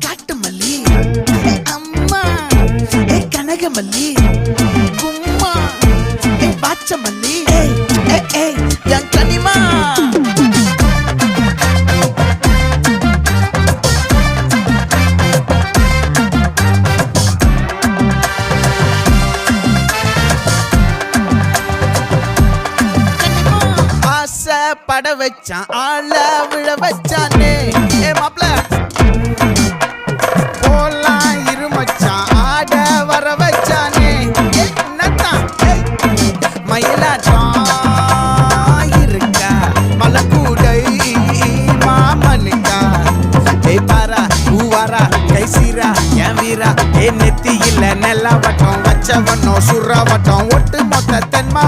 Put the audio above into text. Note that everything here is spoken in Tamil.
காட்டு மல்லி அம்மா கனக மல்லி கும்மா பாச்ச மல்லி என் கனிமா பட வச்சான் ஆள விழ வச்சானே மாப்ள போலாம் இருமச்சான் ஆட வர வச்சானே மயிலாட்டம் இருக்கா மலக்கூடை மாமனுக்கா பாரா பூவாரா கைசீரா என் வீரா நெத்தி இல்ல நெல்ல வட்டம் வச்சவனோ சுற வட்டம் ஒட்டு மொத்த தென்மா